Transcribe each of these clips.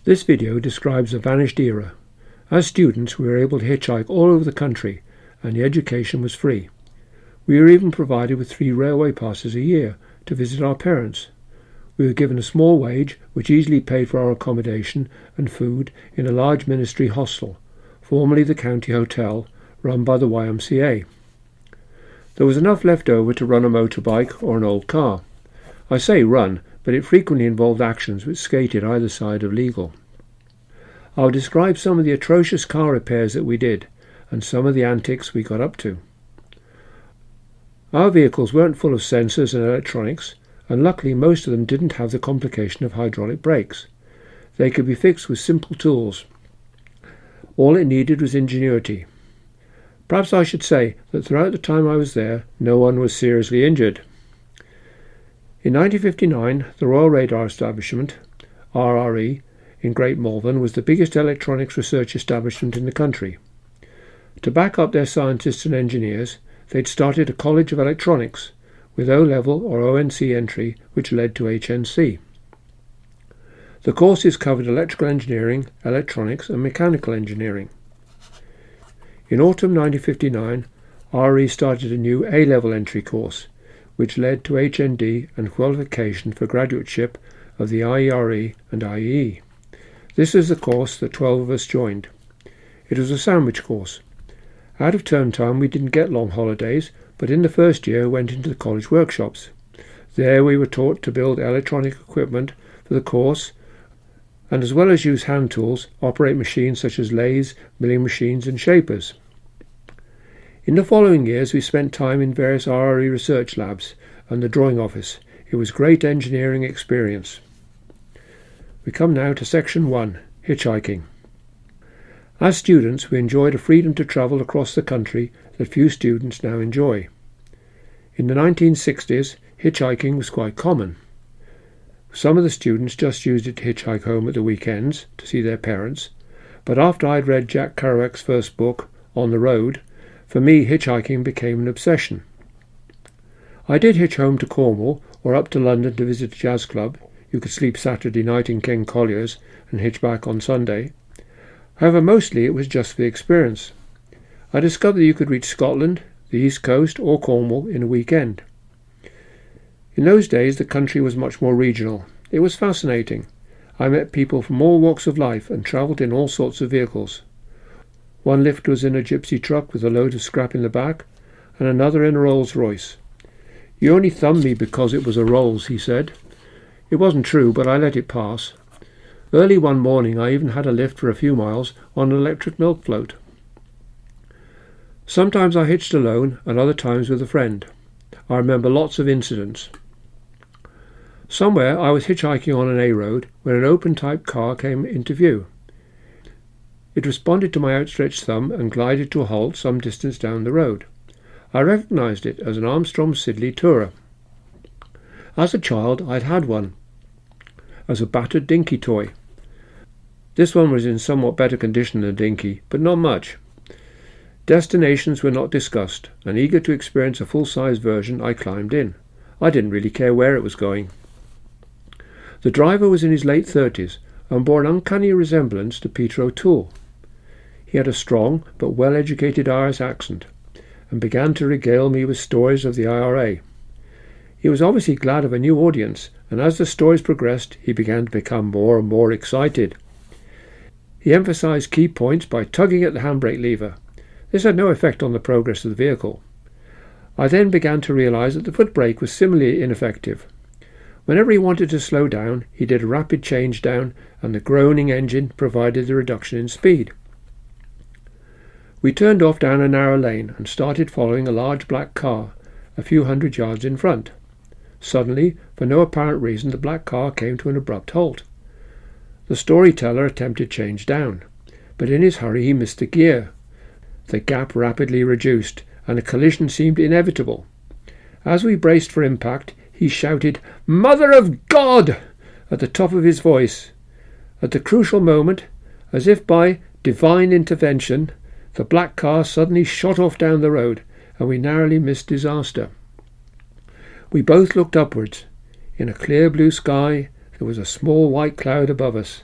This video describes a vanished era. As students, we were able to hitchhike all over the country, and the education was free. We were even provided with 3 railway passes a year to visit our parents. We were given a small wage, which easily paid for our accommodation and food in a large ministry hostel, formerly the county hotel, run by the YMCA. There was enough left over to run a motorbike or an old car. I say run, but it frequently involved actions which skated either side of legal. I'll describe some of the atrocious car repairs that we did, and some of the antics we got up to. Our vehicles weren't full of sensors and electronics, and luckily most of them didn't have the complication of hydraulic brakes. They could be fixed with simple tools. All it needed was ingenuity. Perhaps I should say that throughout the time I was there, no one was seriously injured. In 1959, the Royal Radar Establishment, RRE, in Great Malvern was the biggest electronics research establishment in the country. To back up their scientists and engineers, they'd started a College of Electronics, with O-level or ONC entry, which led to HNC. The courses covered electrical engineering, electronics and mechanical engineering. In autumn 1959, RE started a new A-level entry course, which led to HND and qualification for graduateship of the IERE and IEE. This is the course that 12 of us joined. It was a sandwich course. Out of term time we didn't get long holidays, but in the first year went into the college workshops. There we were taught to build electronic equipment for the course, and as well as use hand tools, operate machines such as lathes, milling machines and shapers. In the following years we spent time in various RRE research labs and the drawing office. It was great engineering experience. We come now to section 1, hitchhiking. As students we enjoyed a freedom to travel across the country that few students now enjoy. In the 1960s, hitchhiking was quite common. Some of the students just used it to hitchhike home at the weekends to see their parents, but after I'd read Jack Kerouac's first book, On the Road, for me hitchhiking became an obsession. I did hitch home to Cornwall or up to London to visit a jazz club. You could sleep Saturday night in King Collier's and hitch back on Sunday. However, mostly it was just for the experience. I discovered that you could reach Scotland, the East Coast or Cornwall in a weekend. In those days the country was much more regional. It was fascinating. I met people from all walks of life and travelled in all sorts of vehicles. One lifter was in a gypsy truck with a load of scrap in the back, and another in a Rolls Royce. "You only thumbed me because it was a Rolls," he said. It wasn't true, but I let it pass. Early one morning I even had a lift for a few miles on an electric milk float. Sometimes I hitched alone and other times with a friend. I remember lots of incidents. Somewhere I was hitchhiking on an A road when an open-type car came into view. It responded to my outstretched thumb and glided to a halt some distance down the road. I recognised it as an Armstrong Siddeley Tourer. As a child I'd had one, as a battered dinky toy. This one was in somewhat better condition than a dinky, but not much. Destinations were not discussed, and eager to experience a full-size version I climbed in. I didn't really care where it was going. The driver was in his late 30s and bore an uncanny resemblance to Peter O'Toole. He had a strong but well-educated Irish accent and began to regale me with stories of the IRA. He was obviously glad of a new audience, and as the stories progressed he began to become more and more excited. He emphasised key points by tugging at the handbrake lever. This had no effect on the progress of the vehicle. I then began to realise that the foot brake was similarly ineffective. Whenever he wanted to slow down, he did a rapid change down, and the groaning engine provided the reduction in speed. We turned off down a narrow lane and started following a large black car, a few hundred yards in front. Suddenly, for no apparent reason, the black car came to an abrupt halt. The storyteller attempted change down, but in his hurry he missed a gear. The gap rapidly reduced, and a collision seemed inevitable. As we braced for impact, he shouted, "Mother of God!" at the top of his voice. At the crucial moment, as if by divine intervention, the black car suddenly shot off down the road, and we narrowly missed disaster. We both looked upwards. In a clear blue sky there was a small white cloud above us.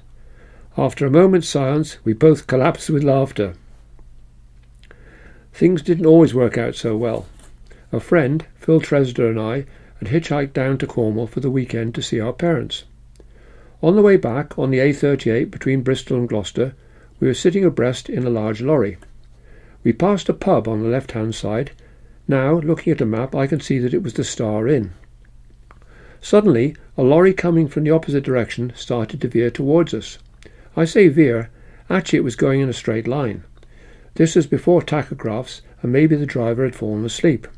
After a moment's silence, we both collapsed with laughter. Things didn't always work out so well. A friend, Phil Tresder, and I had hitchhiked down to Cornwall for the weekend to see our parents. On the way back on the A38 between Bristol and Gloucester, we were sitting abreast in a large lorry. We passed a pub on the left-hand side. Now, looking at a map, I can see that it was the Star Inn. Suddenly, a lorry coming from the opposite direction started to veer towards us. I say veer, actually it was going in a straight line. This was before tachographs, and maybe the driver had fallen asleep.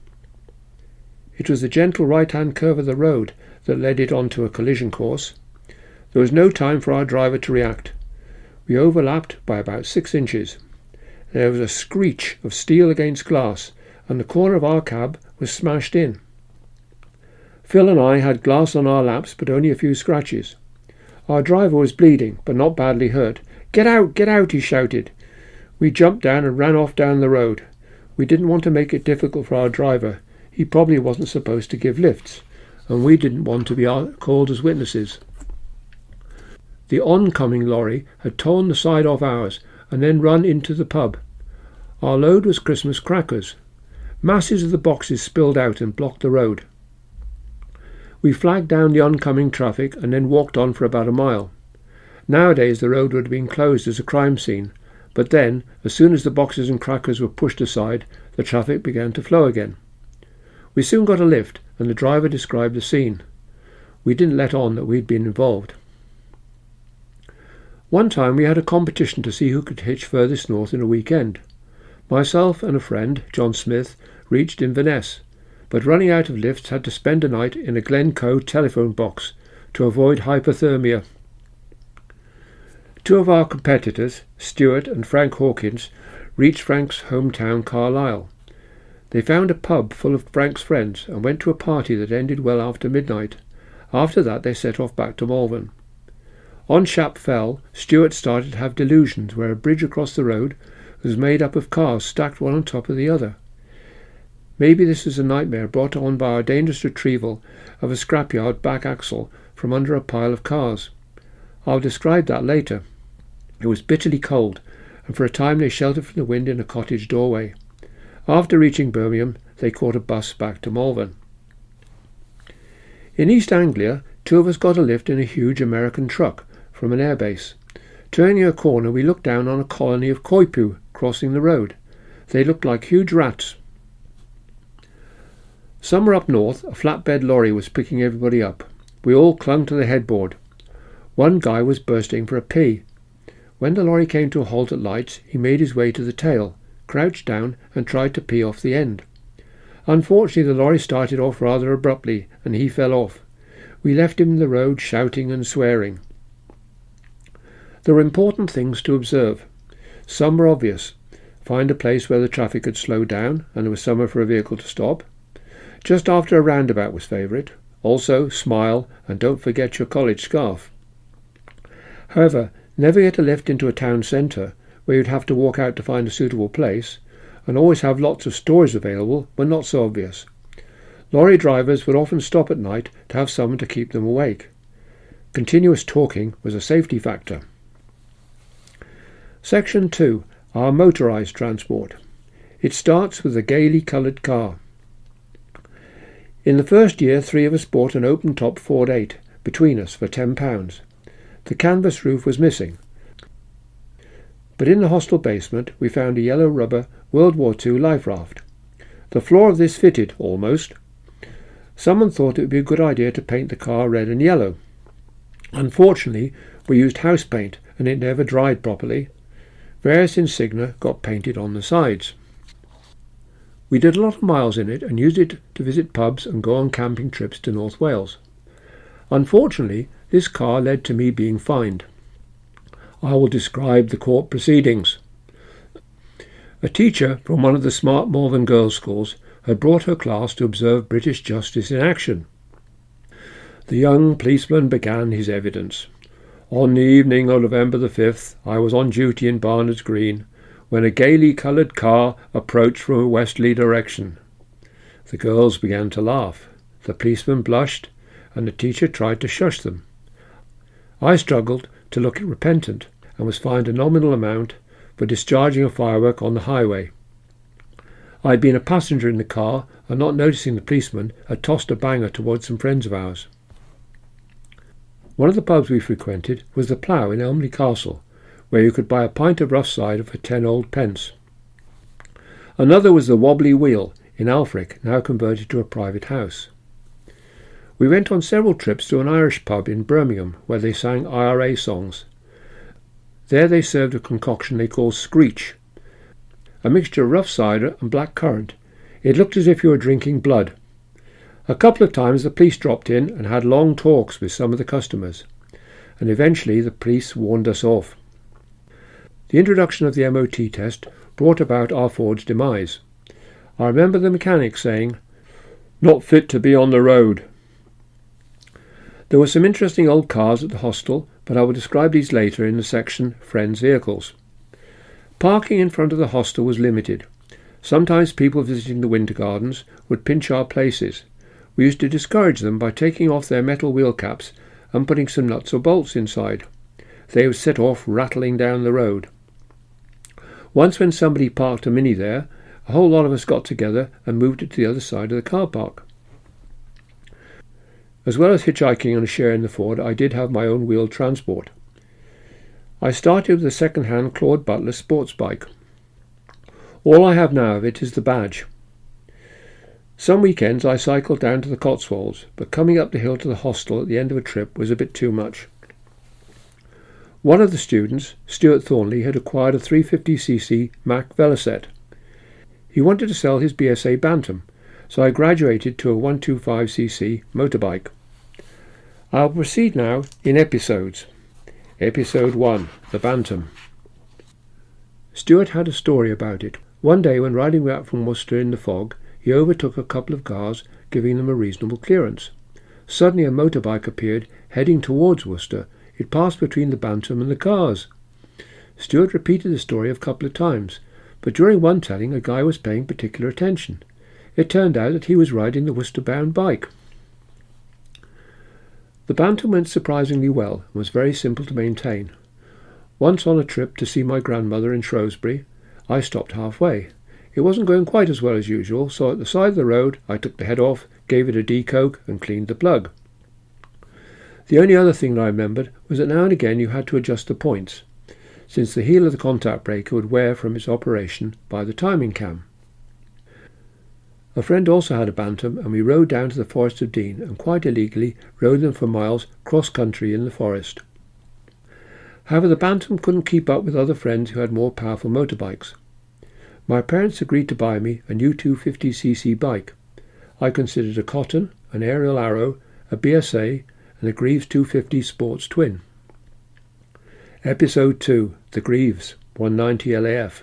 It was the gentle right-hand curve of the road that led it onto a collision course. There was no time for our driver to react. We overlapped by about 6 inches. There was a screech of steel against glass, and the corner of our cab was smashed in. Phil and I had glass on our laps, but only a few scratches. Our driver was bleeding, but not badly hurt. Get out, he shouted. We jumped down and ran off down the road. We didn't want to make it difficult for our driver. He probably wasn't supposed to give lifts, and we didn't want to be called as witnesses. The oncoming lorry had torn the side off ours and then run into the pub. Our load was Christmas crackers. Masses of the boxes spilled out and blocked the road. We flagged down the oncoming traffic and then walked on for about a mile. Nowadays the road would have been closed as a crime scene, but then, as soon as the boxes and crackers were pushed aside, the traffic began to flow again. We soon got a lift, and the driver described the scene. We didn't let on that we'd been involved. One time we had a competition to see who could hitch furthest north in a weekend. Myself and a friend, John Smith, reached Inverness, but running out of lifts had to spend a night in a Glencoe telephone box to avoid hypothermia. Two of our competitors, Stuart and Frank Hawkins, reached Frank's hometown Carlisle. They found a pub full of Frank's friends and went to a party that ended well after midnight. After that they set off back to Malvern. On Shap Fell, Stuart started to have delusions where a bridge across the road was made up of cars stacked one on top of the other. Maybe this was a nightmare brought on by our dangerous retrieval of a scrapyard back axle from under a pile of cars. I'll describe that later. It was bitterly cold, and for a time they sheltered from the wind in a cottage doorway. After reaching Birmingham, they caught a bus back to Malvern. In East Anglia, two of us got a lift in a huge American truck from an airbase. Turning a corner, we looked down on a colony of koipu crossing the road. They looked like huge rats. Somewhere up north, a flatbed lorry was picking everybody up. We all clung to the headboard. One guy was bursting for a pee. When the lorry came to a halt at lights, he made his way to the tail, crouched down and tried to pee off the end. Unfortunately, the lorry started off rather abruptly, and he fell off. We left him in the road shouting and swearing. There were important things to observe. Some were obvious. Find a place where the traffic had slowed down and there was somewhere for a vehicle to stop. Just after a roundabout was favourite. Also, smile and don't forget your college scarf. However, never get a lift into a town centre where you'd have to walk out to find a suitable place, and always have lots of stores available when not so obvious. Lorry drivers would often stop at night to have someone to keep them awake. Continuous talking was a safety factor. Section 2. Our motorised transport. It starts with a gaily coloured car. In the first year, 3 of us bought an open-top Ford 8 between us for £10. The canvas roof was missing, but in the hostel basement we found a yellow rubber World War II life raft. The floor of this fitted, almost. Someone thought it would be a good idea to paint the car red and yellow. Unfortunately, we used house paint and it never dried properly. Various insignia got painted on the sides. We did a lot of miles in it and used it to visit pubs and go on camping trips to North Wales. Unfortunately, this car led to me being fined. I will describe the court proceedings. A teacher from one of the smart Malvern girls' schools had brought her class to observe British justice in action. The young policeman began his evidence. On the evening of November the 5th, I was on duty in Barnard's Green when a gaily coloured car approached from a westerly direction. The girls began to laugh. The policeman blushed, and the teacher tried to shush them. I struggled to look repentant and was fined a nominal amount for discharging a firework on the highway. I had been a passenger in the car and, not noticing the policeman, had tossed a banger towards some friends of ours. One of the pubs we frequented was the Plough in Elmley Castle, where you could buy a pint of rough cider for 10 old pence. Another was the Wobbly Wheel in Alfric, now converted to a private house. We went on several trips to an Irish pub in Birmingham where they sang IRA songs. There they served a concoction they called Screech, a mixture of rough cider and black currant. It looked as if you were drinking blood. A couple of times the police dropped in and had long talks with some of the customers, and eventually the police warned us off. The introduction of the MOT test brought about our Ford's demise. I remember the mechanic saying, "Not fit to be on the road." There were some interesting old cars at the hostel, but I will describe these later in the section Friends' Vehicles. Parking in front of the hostel was limited. Sometimes people visiting the Winter Gardens would pinch our places. We used to discourage them by taking off their metal wheel caps and putting some nuts or bolts inside. They would set off rattling down the road. Once when somebody parked a Mini there, a whole lot of us got together and moved it to the other side of the car park. As well as hitchhiking and a share in the Ford, I did have my own wheeled transport. I started with a second-hand Claude Butler sports bike. All I have now of it is the badge. Some weekends I cycled down to the Cotswolds, but coming up the hill to the hostel at the end of a trip was a bit too much. One of the students, Stuart Thornley, had acquired a 350cc Mack Velocette. He wanted to sell his BSA Bantam, so I graduated to a 125cc motorbike. I'll proceed now in episodes. Episode 1, the Bantam. Stuart had a story about it. One day when riding back from Worcester in the fog, he overtook a couple of cars, giving them a reasonable clearance. Suddenly a motorbike appeared, heading towards Worcester. It passed between the Bantam and the cars. Stuart repeated the story a couple of times, but during one telling a guy was paying particular attention. It turned out that he was riding the Worcester-bound bike. The Bantam went surprisingly well and was very simple to maintain. Once on a trip to see my grandmother in Shrewsbury, I stopped halfway. It wasn't going quite as well as usual, so at the side of the road I took the head off, gave it a decoke and cleaned the plug. The only other thing that I remembered was that now and again you had to adjust the points, since the heel of the contact breaker would wear from its operation by the timing cam. A friend also had a Bantam, and we rode down to the Forest of Dean and quite illegally rode them for miles cross-country in the forest. However, the Bantam couldn't keep up with other friends who had more powerful motorbikes. My parents agreed to buy me a new 250cc bike. I considered a Cotton, an Aerial Arrow, a BSA and a Greaves 250 Sports Twin. Episode 2, the Greaves, 190 LAF.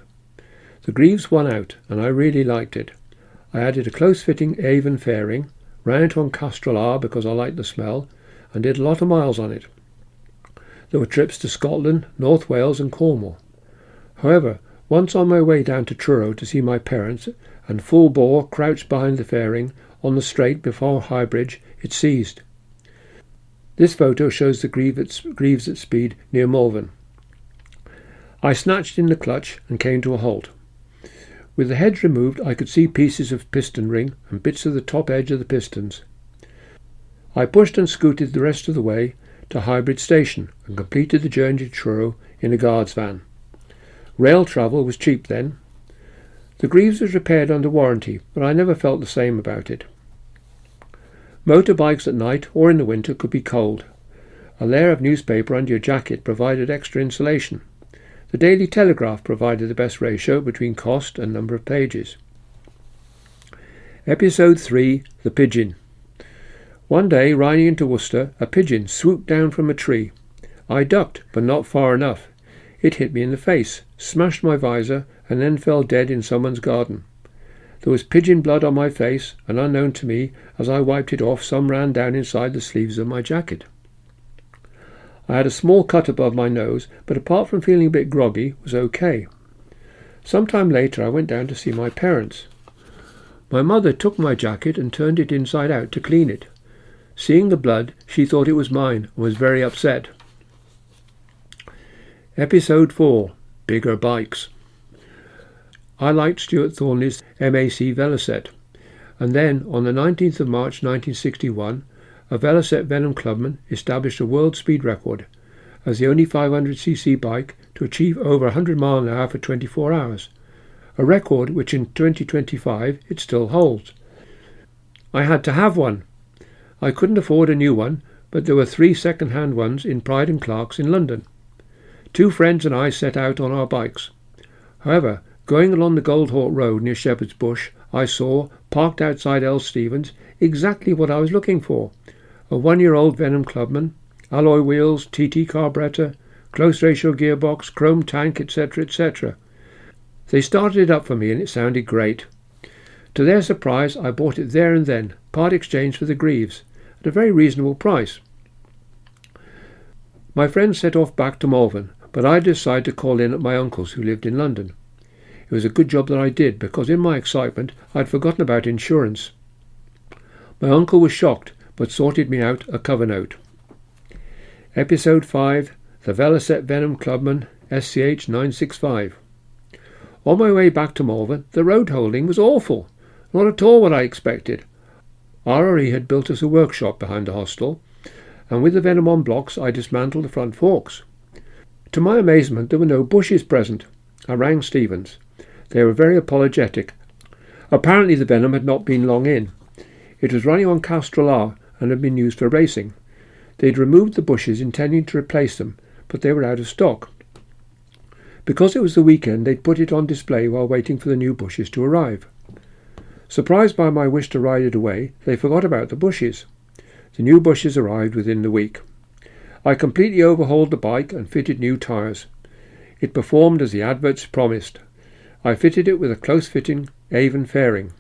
The Greaves won out, and I really liked it. I added a close-fitting Avon fairing, ran it on Castrol R because I liked the smell, and did a lot of miles on it. There were trips to Scotland, North Wales and Cornwall. However, once on my way down to Truro to see my parents, and full bore crouched behind the fairing on the straight before Highbridge, it seized. This photo shows the Greaves at speed near Malvern. I snatched in the clutch and came to a halt. With the heads removed, I could see pieces of piston ring and bits of the top edge of the pistons. I pushed and scooted the rest of the way to Highbridge Station and completed the journey to Truro in a guard's van. Rail travel was cheap then. The Greaves was repaired under warranty, but I never felt the same about it. Motorbikes at night or in the winter could be cold. A layer of newspaper under your jacket provided extra insulation. The Daily Telegraph provided the best ratio between cost and number of pages. Episode 3, the Pigeon. One day, riding into Worcester, a pigeon swooped down from a tree. I ducked, but not far enough. It hit me in the face, smashed my visor, and then fell dead in someone's garden. There was pigeon blood on my face, and unknown to me, as I wiped it off, some ran down inside the sleeves of my jacket. I had a small cut above my nose, but apart from feeling a bit groggy, was okay. Some time later I went down to see my parents. My mother took my jacket and turned it inside out to clean it. Seeing the blood, she thought it was mine and was very upset. Episode 4. Bigger Bikes. I liked Stuart Thornley's MAC Velocette, and then on the 19th of March 1961 a Velocette Venom Clubman established a world speed record as the only 500cc bike to achieve over 100 miles an hour for 24 hours, a record which in 2025 it still holds. I had to have one. I couldn't afford a new one, but there were 3 second-hand ones in Pride and Clark's in London. 2 friends and I set out on our bikes. However, going along the Goldhawk Road near Shepherd's Bush, I saw, parked outside L. Stevens, exactly what I was looking for. A 1-year-old Venom Clubman, alloy wheels, TT carburetor, close ratio gearbox, chrome tank, etc., etc. They started it up for me and it sounded great. To their surprise, I bought it there and then, part exchange for the Greaves, at a very reasonable price. My friends set off back to Malvern, but I decided to call in at my uncle's, who lived in London. It was a good job that I did, because in my excitement I'd forgotten about insurance. My uncle was shocked, but sorted me out a cover note. Episode 5. The Velocette Venom Clubman SCH 965. On my way back to Malvern, the road holding was awful. Not at all what I expected. RRE had built us a workshop behind the hostel, and with the Venom on blocks I dismantled the front forks. To my amazement, there were no bushes present. I rang Stevens. They were very apologetic. Apparently the Venom had not been long in. It was running on Castrol and had been used for racing. They'd removed the bushes intending to replace them, but they were out of stock. Because it was the weekend, they'd put it on display while waiting for the new bushes to arrive. Surprised by my wish to ride it away, they forgot about the bushes. The new bushes arrived within the week. I completely overhauled the bike and fitted new tyres. It performed as the adverts promised. I fitted it with a close-fitting Avon fairing.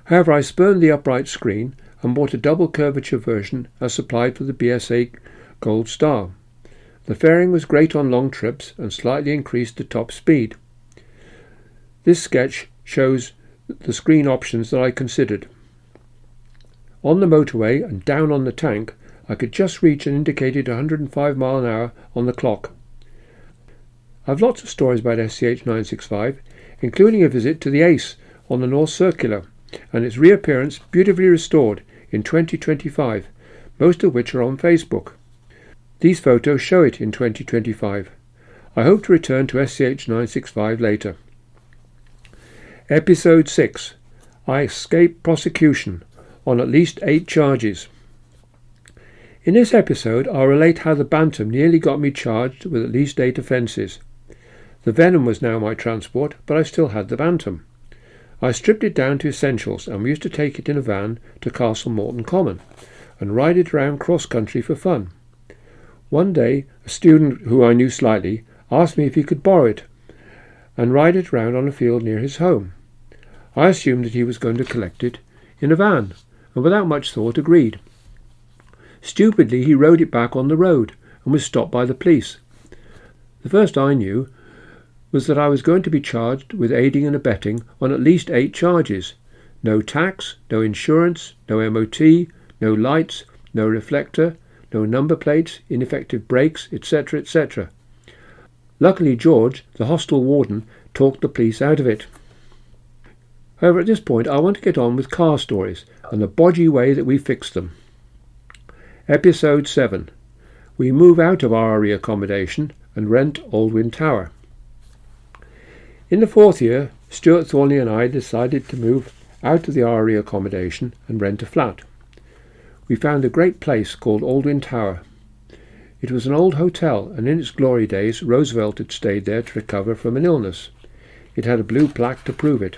However, I spurned the upright screen and bought a double curvature version as supplied for the BSA Gold Star. The fairing was great on long trips and slightly increased the top speed. This sketch shows the screen options that I considered. On the motorway and down on the tank, I could just reach an indicated 105 miles an hour on the clock. I've lots of stories about SCH 965, including a visit to the Ace on the North Circular and its reappearance beautifully restored in 2025, most of which are on Facebook. These photos show it in 2025. I hope to return to SCH 965 later. Episode 6. I escaped prosecution on at least 8 charges. In this episode I'll relate how the Bantam nearly got me charged with at least 8 offences. The Venom was now my transport, but I still had the Bantam. I stripped it down to essentials and we used to take it in a van to Castle Morton Common and ride it around cross-country for fun. One day a student who I knew slightly asked me if he could borrow it and ride it round on a field near his home. I assumed that he was going to collect it in a van, and without much thought agreed. Stupidly he rode it back on the road and was stopped by the police. The first I knew was that I was going to be charged with aiding and abetting on at least 8 charges. No tax, no insurance, no MOT, no lights, no reflector, no number plates, ineffective brakes, etc., etc. Luckily George, the hostel warden, talked the police out of it. However, at this point I want to get on with car stories and the bodgy way that we fixed them. Episode 7. We move out of RRE accommodation and rent Aldwyn Tower. In the 4th year, Stuart Thornley and I decided to move out of the RRE accommodation and rent a flat. We found a great place called Aldwyn Tower. It was an old hotel, and in its glory days Roosevelt had stayed there to recover from an illness. It had a blue plaque to prove it.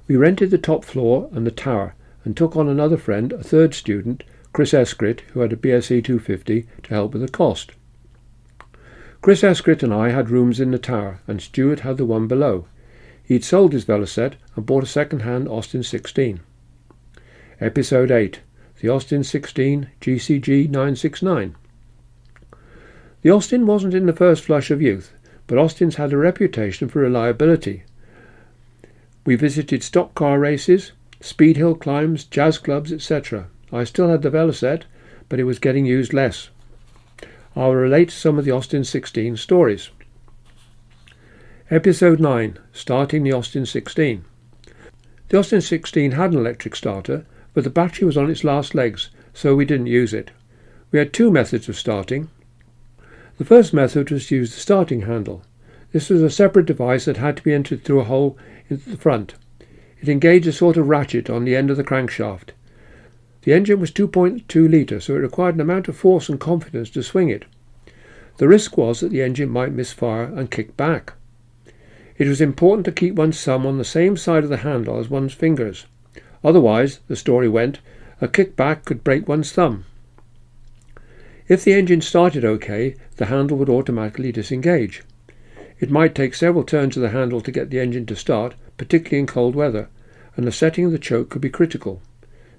We rented the top floor and the tower and took on another friend, a 3rd student, Chris Escrit, who had a BSE 250, to help with the cost. Chris Escrit and I had rooms in the tower, and Stuart had the one below. He'd sold his Velocette and bought a second-hand Austin 16. Episode 8. The Austin 16 GCG 969. The Austin wasn't in the first flush of youth, but Austins had a reputation for reliability. We visited stock car races, speed hill climbs, jazz clubs, etc. I still had the Velocette, but it was getting used less. I will relate some of the Austin 16 stories. Episode 9. Starting the Austin 16. The Austin 16 had an electric starter, but the battery was on its last legs, so we didn't use it. We had two methods of starting. The first method was to use the starting handle. This was a separate device that had to be entered through a hole into the front. It engaged a sort of ratchet on the end of the crankshaft. The engine was 2.2 litre, so it required an amount of force and confidence to swing it. The risk was that the engine might misfire and kick back. It was important to keep one's thumb on the same side of the handle as one's fingers. Otherwise, the story went, a kickback could break one's thumb. If the engine started okay, the handle would automatically disengage. It might take several turns of the handle to get the engine to start, particularly in cold weather, and the setting of the choke could be critical.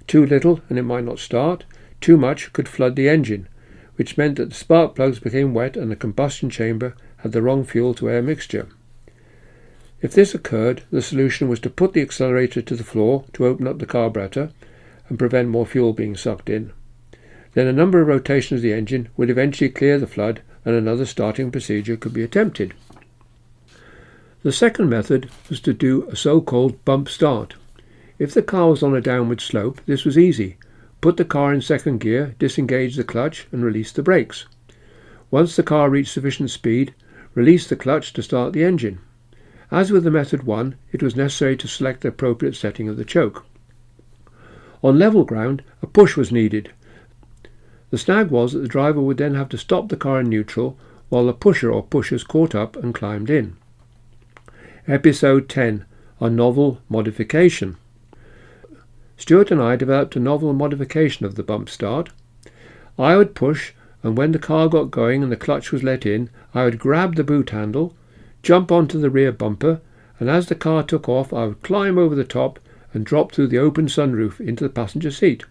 Too little and it might not start, too much could flood the engine, which meant that the spark plugs became wet and the combustion chamber had the wrong fuel-to-air mixture. If this occurred, the solution was to put the accelerator to the floor to open up the carburetor and prevent more fuel being sucked in. Then a number of rotations of the engine would eventually clear the flood and another starting procedure could be attempted. The second method was to do a so-called bump start. If the car was on a downward slope, this was easy. Put the car in second gear, disengage the clutch and release the brakes. Once the car reached sufficient speed, release the clutch to start the engine. As with the method 1, it was necessary to select the appropriate setting of the choke. On level ground, a push was needed. The snag was that the driver would then have to stop the car in neutral while the pusher or pushers caught up and climbed in. Episode 10. A novel modification. Stuart and I developed a novel modification of the bump start. I would push, and when the car got going and the clutch was let in, I would grab the boot handle, jump onto the rear bumper, and as the car took off I would climb over the top and drop through the open sunroof into the passenger seat.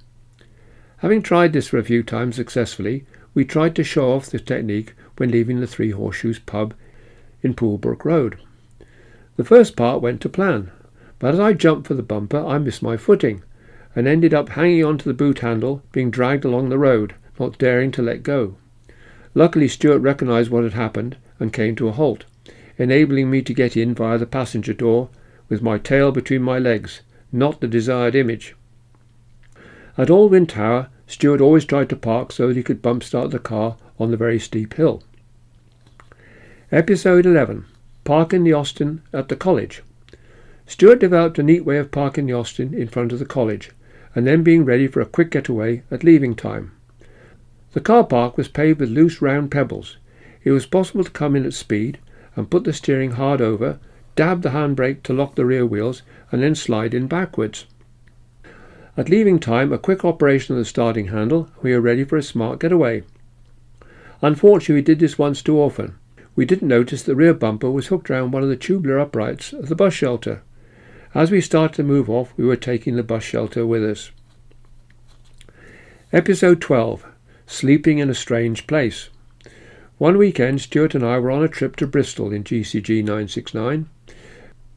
Having tried this for a few times successfully, we tried to show off this technique when leaving the Three Horseshoes pub in Poolbrook Road. The first part went to plan, but as I jumped for the bumper I missed my footing and ended up hanging onto the boot handle, being dragged along the road, not daring to let go. Luckily Stuart recognised what had happened and came to a halt, enabling me to get in via the passenger door with my tail between my legs, not the desired image. At Aldwyn Tower, Stuart always tried to park so that he could bump start the car on the very steep hill. Episode 11. Parking the Austin at the college. Stuart developed a neat way of parking the Austin in front of the college, and then being ready for a quick getaway at leaving time. The car park was paved with loose round pebbles. It was possible to come in at speed and put the steering hard over, dab the handbrake to lock the rear wheels, and then slide in backwards. At leaving time, a quick operation of the starting handle, and we were ready for a smart getaway. Unfortunately, we did this once too often. We didn't notice the rear bumper was hooked around one of the tubular uprights of the bus shelter. As we started to move off, we were taking the bus shelter with us. Episode 12. Sleeping in a strange place. One weekend, Stuart and I were on a trip to Bristol in GCG 969.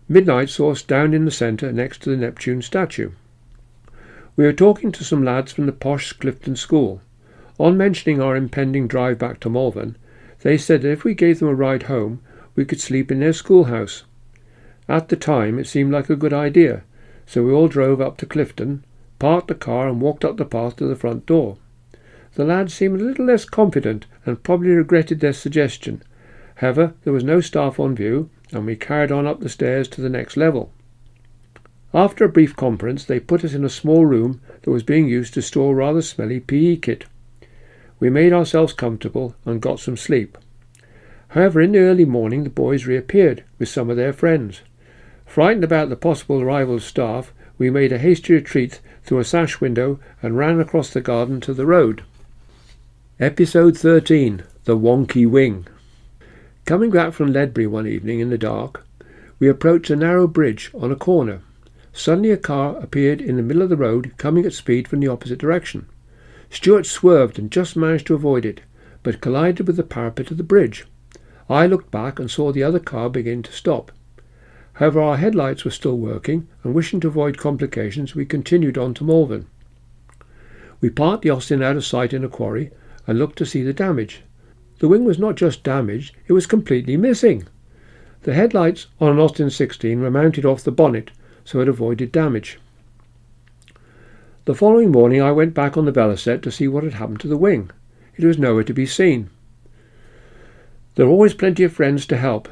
Midnight saw us down in the centre next to the Neptune statue. We were talking to some lads from the posh Clifton School. On mentioning our impending drive back to Malvern, they said that if we gave them a ride home, we could sleep in their schoolhouse. At the time, it seemed like a good idea, so we all drove up to Clifton, parked the car and walked up the path to the front door. The lads seemed a little less confident and probably regretted their suggestion. However, there was no staff on view, and we carried on up the stairs to the next level. After a brief conference, they put us in a small room that was being used to store rather smelly PE kit. We made ourselves comfortable and got some sleep. However, in the early morning the boys reappeared with some of their friends. Frightened about the possible arrival of staff, we made a hasty retreat through a sash window and ran across the garden to the road. Episode 13. The Wonky Wing. Coming back from Ledbury one evening in the dark, we approached a narrow bridge on a corner. Suddenly a car appeared in the middle of the road, coming at speed from the opposite direction. Stuart swerved and just managed to avoid it, but collided with the parapet of the bridge. I looked back and saw the other car begin to stop. However, our headlights were still working, and wishing to avoid complications, we continued on to Malvern. We parked the Austin out of sight in a quarry and looked to see the damage. The wing was not just damaged, it was completely missing. The headlights on an Austin 16 were mounted off the bonnet, so it avoided damage. The following morning I went back on the Velocette to see what had happened to the wing. It was nowhere to be seen. There are always plenty of friends to help,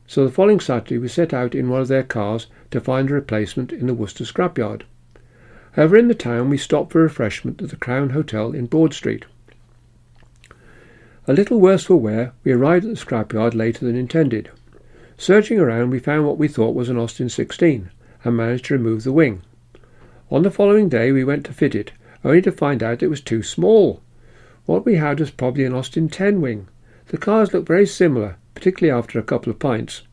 so the following Saturday we set out in one of their cars to find a replacement in the Worcester scrapyard. However, in the town we stopped for refreshment at the Crown Hotel in Broad Street. A little worse for wear, we arrived at the scrapyard later than intended. Searching around, we found what we thought was an Austin 16 and managed to remove the wing. On the following day we went to fit it, only to find out it was too small. What we had was probably an Austin 10 wing. The cars looked very similar, particularly after a couple of pints.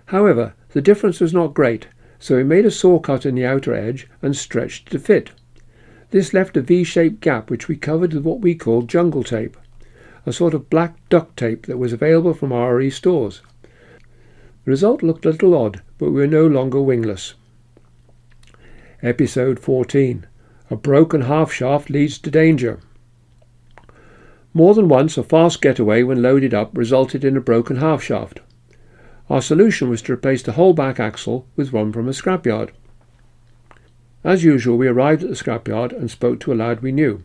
However, the difference was not great, so we made a saw cut in the outer edge and stretched it to fit. This left a V-shaped gap which we covered with what we called jungle tape, a sort of black duct tape that was available from RE stores. The result looked a little odd, but we were no longer wingless. Episode 14. A broken half shaft leads to danger. More than once a fast getaway when loaded up resulted in a broken half shaft. Our solution was to replace the whole back axle with one from a scrapyard. As usual, we arrived at the scrapyard and spoke to a lad we knew.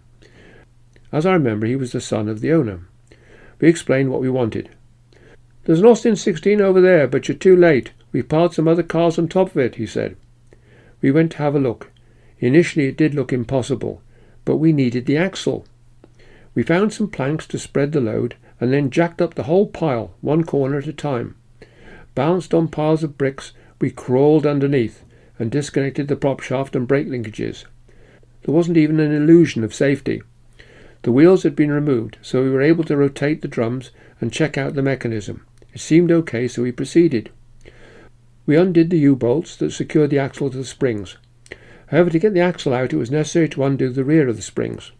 As I remember, he was the son of the owner. We explained what we wanted. "There's an Austin 16 over there, but you're too late. We've piled some other cars on top of it," he said. We went to have a look. Initially it did look impossible, but we needed the axle. We found some planks to spread the load and then jacked up the whole pile, one corner at a time. Balanced on piles of bricks, we crawled underneath and disconnected the prop shaft and brake linkages. There wasn't even an illusion of safety. The wheels had been removed, so we were able to rotate the drums and check out the mechanism. It seemed okay, so we proceeded. We undid the U-bolts that secured the axle to the springs. However, to get the axle out, it was necessary to undo the rear of the springs.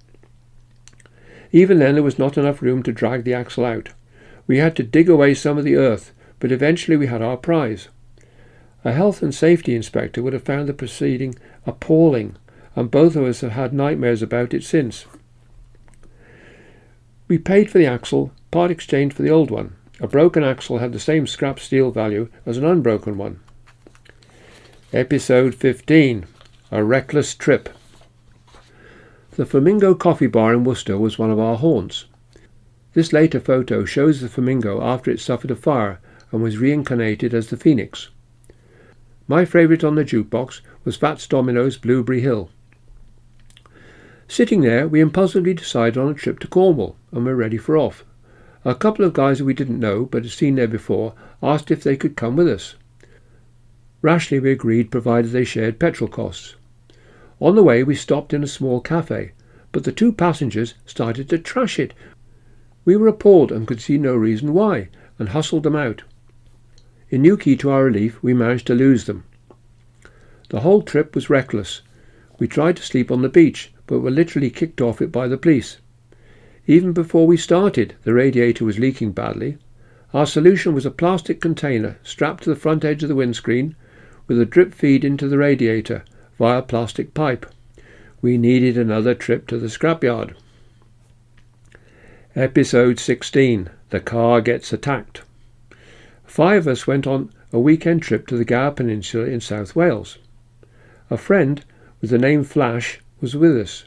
Even then, there was not enough room to drag the axle out. We had to dig away some of the earth, but eventually we had our prize. A health and safety inspector would have found the proceeding appalling, and both of us have had nightmares about it since. We paid for the axle, part exchange for the old one. A broken axle had the same scrap steel value as an unbroken one. Episode 15. A reckless trip. The Flamingo Coffee Bar in Worcester was one of our haunts. This later photo shows the Flamingo after it suffered a fire and was reincarnated as the Phoenix. My favourite on the jukebox was Fats Domino's Blueberry Hill. Sitting there, we impulsively decided on a trip to Cornwall and were ready for off. A couple of guys we didn't know but had seen there before asked if they could come with us. Rashly we agreed, provided they shared petrol costs. On the way we stopped in a small cafe, but the two passengers started to trash it. We were appalled and could see no reason why, and hustled them out. In Newquay, to our relief, we managed to lose them. The whole trip was reckless. We tried to sleep on the beach, but were literally kicked off it by the police. Even before we started, the radiator was leaking badly. Our solution was a plastic container strapped to the front edge of the windscreen with a drip feed into the radiator via a plastic pipe. We needed another trip to the scrapyard. Episode 16. The car gets attacked. 5 of us went on a weekend trip to the Gower Peninsula in South Wales. A friend with the name Flash was with us,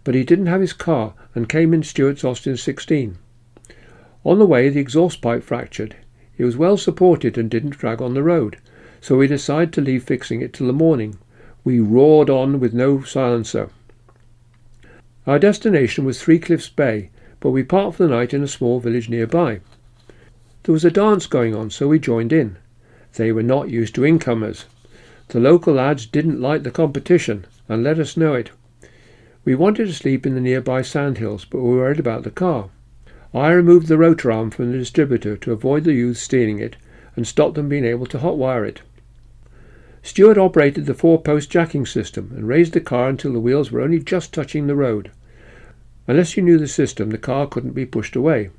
but he didn't have his car and came in Stuart's Austin 16. On the way, the exhaust pipe fractured. It was well supported and didn't drag on the road, so we decided to leave fixing it till the morning. We roared on with no silencer. Our destination was Three Cliffs Bay, but we parked for the night in a small village nearby. There was a dance going on, so we joined in. They were not used to incomers. The local lads didn't like the competition and let us know it. We wanted to sleep in the nearby sandhills, but were worried about the car. I removed the rotor arm from the distributor to avoid the youths stealing it and stop them being able to hotwire it. Stuart operated the 4-post jacking system and raised the car until the wheels were only just touching the road. Unless you knew the system, the car couldn't be pushed away.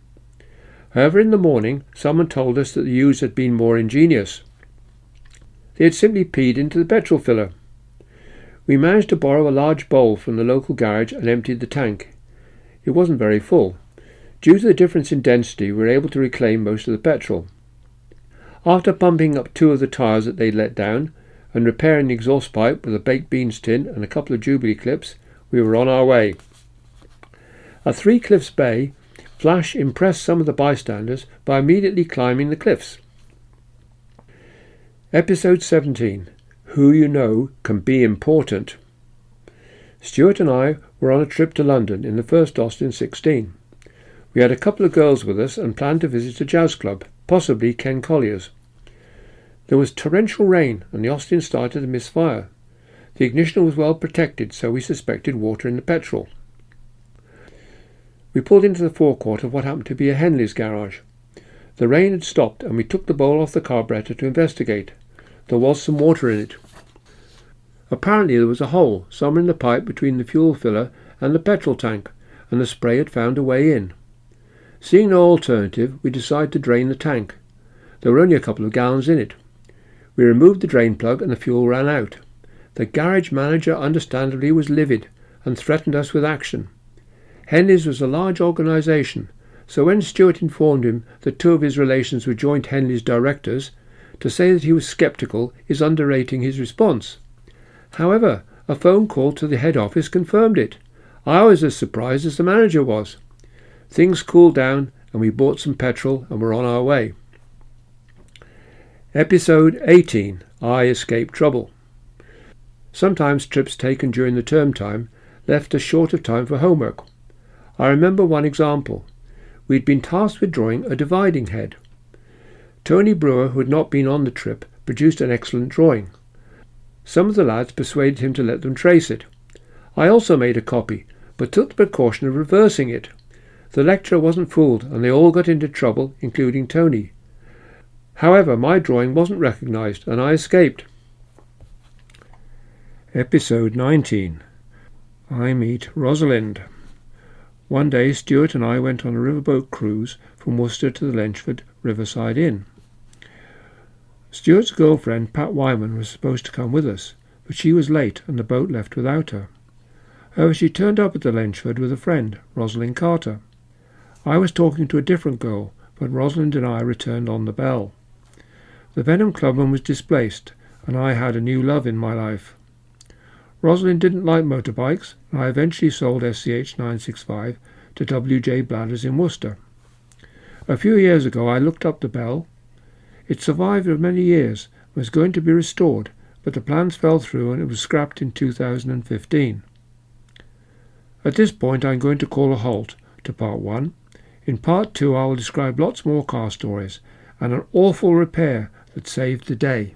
However, in the morning, someone told us that the youths had been more ingenious. They had simply peed into the petrol filler. We managed to borrow a large bowl from the local garage and emptied the tank. It wasn't very full. Due to the difference in density, we were able to reclaim most of the petrol. After pumping up 2 of the tyres that they'd let down, and repairing the exhaust pipe with a baked beans tin and a couple of Jubilee clips, we were on our way. At 3 Cliffs Bay, Flash impressed some of the bystanders by immediately climbing the cliffs. Episode 17. Who you know can be important. Stuart and I were on a trip to London in the first Austin 16. We had a couple of girls with us and planned to visit a jazz club, possibly Ken Collier's. There was torrential rain and the Austin started to misfire. The ignition was well protected, so we suspected water in the petrol. We pulled into the forecourt of what happened to be a Henley's garage. The rain had stopped and we took the bowl off the carburettor to investigate. There was some water in it. Apparently there was a hole somewhere in the pipe between the fuel filler and the petrol tank, and the spray had found a way in. Seeing no alternative, we decided to drain the tank. There were only a couple of gallons in it. We removed the drain plug and the fuel ran out. The garage manager understandably was livid and threatened us with action. Henley's was a large organisation, so when Stuart informed him that 2 of his relations were joint Henley's directors, to say that he was sceptical is underrating his response. However, a phone call to the head office confirmed it. I was as surprised as the manager was. Things cooled down and we bought some petrol and were on our way. Episode 18. I Escaped Trouble. Sometimes trips taken during the term time left us short of time for homework. I remember one example. We'd been tasked with drawing a dividing head. Tony Brewer, who had not been on the trip, produced an excellent drawing. Some of the lads persuaded him to let them trace it. I also made a copy, but took the precaution of reversing it. The lecturer wasn't fooled, and they all got into trouble, including Tony. However, my drawing wasn't recognised, and I escaped. Episode 19. I Meet Rosalind. One day Stuart and I went on a riverboat cruise from Worcester to the Lenchford Riverside Inn. Stuart's girlfriend, Pat Wyman, was supposed to come with us, but she was late and the boat left without her. However, she turned up at the Lenchford with a friend, Rosalind Carter. I was talking to a different girl, but Rosalind and I returned on the bell. The Venom clubman was displaced, and I had a new love in my life. Rosalind didn't like motorbikes, and I eventually sold SCH 965 to W.J. Bladders in Worcester. A few years ago I looked up the bell. It survived for many years and was going to be restored, but the plans fell through and it was scrapped in 2015. At this point I'm going to call a halt to part 1. In part 2 I will describe lots more car stories and an awful repair that saved the day.